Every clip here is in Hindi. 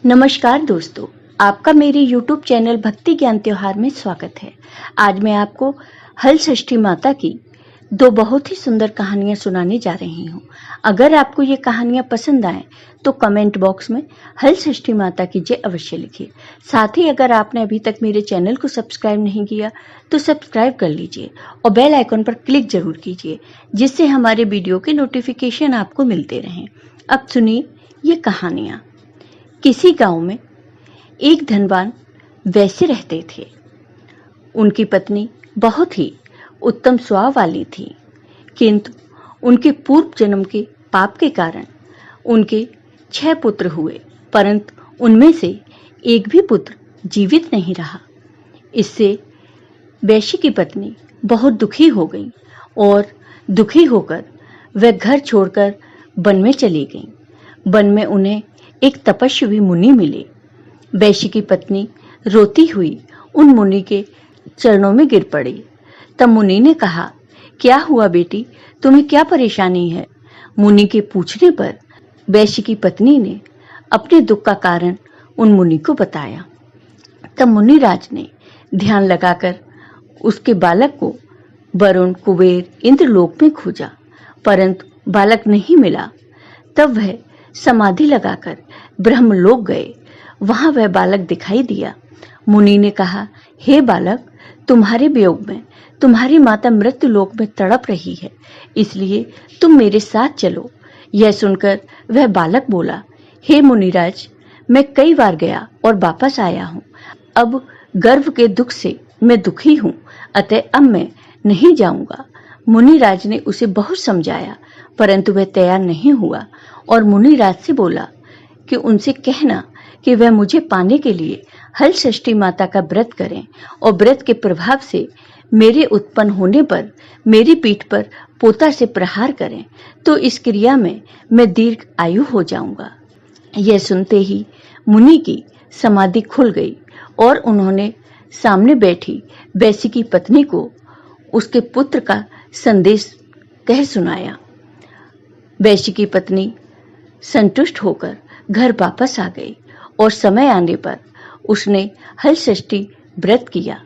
नमस्कार दोस्तों, आपका मेरे YouTube चैनल भक्ति ज्ञान त्योहार में स्वागत है। आज मैं आपको हल षष्ठी माता की दो बहुत ही सुंदर कहानियां सुनाने जा रही हूं। अगर आपको ये कहानियां पसंद आए तो कमेंट बॉक्स में हल षष्ठी माता की जय अवश्य लिखिए। साथ ही अगर आपने अभी तक मेरे चैनल को सब्सक्राइब नहीं किया तो सब्सक्राइब कर लीजिए और बेल आइकन पर क्लिक जरूर कीजिए, जिससे हमारे वीडियो के नोटिफिकेशन आपको मिलते रहें। अब सुनिए ये कहानियां। किसी गांव में एक धनवान वैश्य रहते थे। उनकी पत्नी बहुत ही उत्तम स्वभाव वाली थी, किंतु उनके पूर्व जन्म के पाप के कारण उनके 6 पुत्र हुए, परंतु उनमें से एक भी पुत्र जीवित नहीं रहा। इससे वैश्य की पत्नी बहुत दुखी हो गई और दुखी होकर वह घर छोड़कर वन में चली गई। वन में उन्हें एक तपस्वी मुनि मिले। वैश्य की पत्नी रोती हुई उन मुनि के चरणों में गिर पड़ी। तब मुनि ने कहा, क्या हुआ बेटी, तुम्हें क्या परेशानी है? मुनि के पूछने पर वैश्य की पत्नी ने अपने दुख का कारण उन मुनि को बताया। तब मुनिराज ने ध्यान लगाकर उसके बालक को वरुण, कुबेर, इंद्रलोक में खोजा, परंतु बालक नहीं मिला। तब वह समाधि लगाकर ब्रह्मलोक गए। वहां वह बालक दिखाई दिया। मुनि ने कहा, हे बालक, तुम्हारे वियोग में तुम्हारी माता मृत्यु लोक में तड़प रही है, इसलिए तुम मेरे साथ चलो। यह सुनकर वह बालक बोला, हे मुनिराज, मैं कई बार गया और वापस आया हूँ। अब गर्भ के दुख से मैं दुखी हूँ, अतः अब मैं नहीं जाऊंगा। मुनिराज ने उसे बहुत समझाया, परंतु वह तैयार नहीं हुआ और मुनिराज से बोला कि उनसे कहना कि वह मुझे पाने के लिए हल षष्ठी माता का व्रत करें और व्रत के प्रभाव से मेरे उत्पन्न होने पर मेरी पीठ पर पोता से प्रहार करें, तो इस क्रिया में मैं दीर्घ आयु हो जाऊंगा। यह सुनते ही मुनि की समाधि खुल गई और उन्होंने सामने बैठी वैश्य की पत्नी को उसके पुत्र का संदेश कह सुनाया। वैश्य की पत्नी संतुष्ट होकर घर वापस आ गई और समय आने पर उसने हल षष्ठी व्रत किया।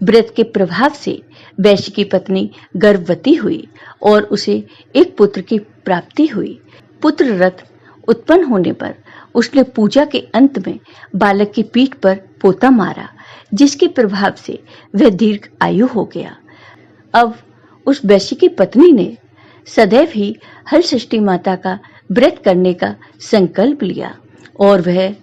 व्रत के प्रभाव से वैश्य की पत्नी गर्भवती हुई और उसे एक पुत्र की प्राप्ति हुई। पुत्र रत्न उत्पन्न होने पर उसने पूजा के अंत में बालक की पीठ पर पोता मारा, जिसके प्रभाव से वह दीर्घ आयु हो गया। अब उस वैश्य की पत्नी ने सदैव ही हल षष्ठी माता का व्रत करने का संकल्प लिया और वह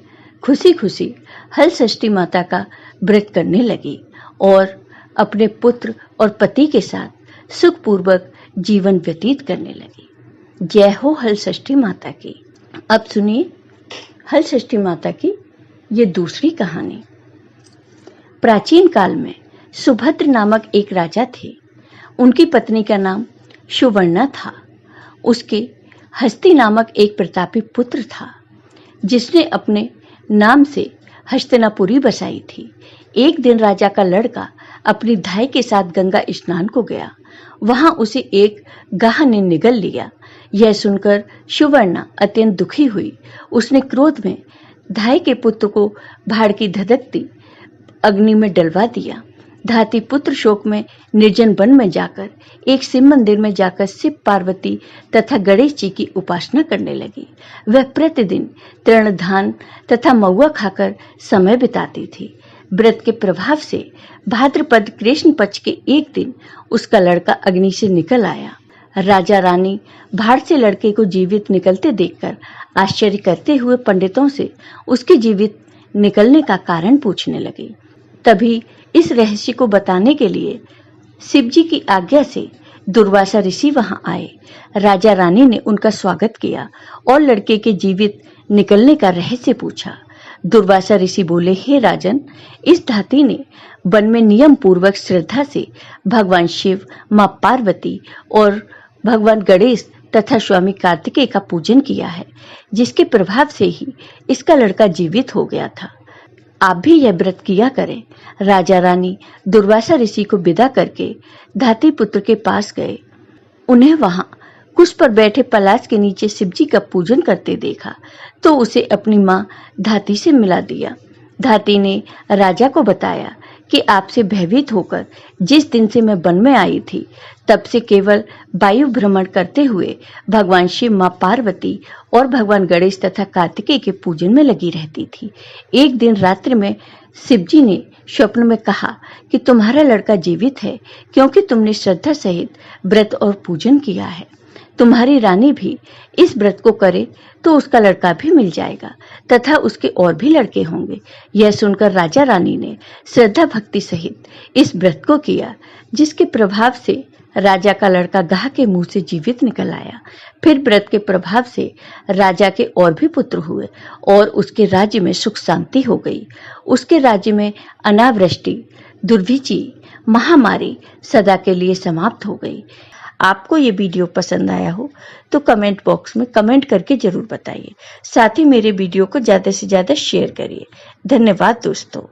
खुशी खुशी हल षष्ठी माता का व्रत करने लगी और अपने पुत्र और पति के साथ सुखपूर्वक जीवन व्यतीत करने लगी। जय हो हल षष्ठी माता की। अब सुनिए हल षष्ठी माता की ये दूसरी कहानी। प्राचीन काल में सुभद्र नामक एक राजा थे। उनकी पत्नी का नाम सुवर्णा था। उसके हस्ती नामक एक प्रतापी पुत्र था, जिसने अपने नाम से हस्तिनापुरी बसाई थी। एक दिन राजा का लड़का अपनी धाई के साथ गंगा स्नान को गया। वहां उसे एक गाह ने निगल लिया। यह सुनकर सुवर्णा अत्यंत दुखी हुई। उसने क्रोध में धाई के पुत्र को भाड़ की धधकती अग्नि में डलवा दिया। धाती पुत्र शोक में निर्जन वन में जाकर एक शिव मंदिर में जाकर शिव, पार्वती तथा गणेश जी की उपासना करने लगी। वह प्रतिदिन तृण धान तथा महुआ खाकर समय बिताती थी। व्रत के प्रभाव से भाद्रपद कृष्ण पक्ष के एक दिन उसका लड़का अग्नि से निकल आया। राजा रानी भाड़ से लड़के को जीवित निकलते देखकर आश्चर्य करते हुए पंडितों से उसके जीवित निकलने का कारण पूछने लगे। तभी इस रहस्य को बताने के लिए शिव जी की आज्ञा से दुर्वासा ऋषि वहां आए। राजा रानी ने उनका स्वागत किया और लड़के के जीवित निकलने का रहस्य पूछा। दुर्वासा ऋषि बोले, हे राजन, इस धाती ने वन में नियम पूर्वक श्रद्धा से भगवान शिव, मां पार्वती और भगवान गणेश तथा स्वामी कार्तिकेय का पूजन किया है, जिसके प्रभाव से ही इसका लड़का जीवित हो गया था। आप भी यह व्रत किया करें। राजा रानी दुर्वासा ऋषि को विदा करके धाती पुत्र के पास गए। उन्हें वहां कुश पर बैठे पलाश के नीचे शिवजी का पूजन करते देखा तो उसे अपनी माँ धाती से मिला दिया। धाती ने राजा को बताया कि आपसे भयभीत होकर जिस दिन से मैं वन में आई थी, तब से केवल वायु भ्रमण करते हुए भगवान शिव, माँ पार्वती और भगवान गणेश तथा कार्तिकेय के पूजन में लगी रहती थी। एक दिन रात्रि में शिवजी ने स्वप्न में कहा कि तुम्हारा लड़का जीवित है, क्योंकि तुमने श्रद्धा सहित व्रत और पूजन किया है। तुम्हारी रानी भी इस व्रत को करे तो उसका लड़का भी मिल जाएगा तथा उसके और भी लड़के होंगे। यह सुनकर राजा रानी ने श्रद्धा भक्ति सहित इस व्रत को किया, जिसके प्रभाव से राजा का लड़का गाह के मुंह से जीवित निकल आया। फिर व्रत के प्रभाव से राजा के और भी पुत्र हुए और उसके राज्य में सुख शांति हो गई। उसके राज्य में अनावृष्टि, दुर्भिक्षी, महामारी सदा के लिए समाप्त हो गई। आपको ये वीडियो पसंद आया हो तो कमेंट बॉक्स में कमेंट करके जरूर बताइए। साथ ही मेरे वीडियो को ज़्यादा से ज़्यादा शेयर करिए। धन्यवाद दोस्तों।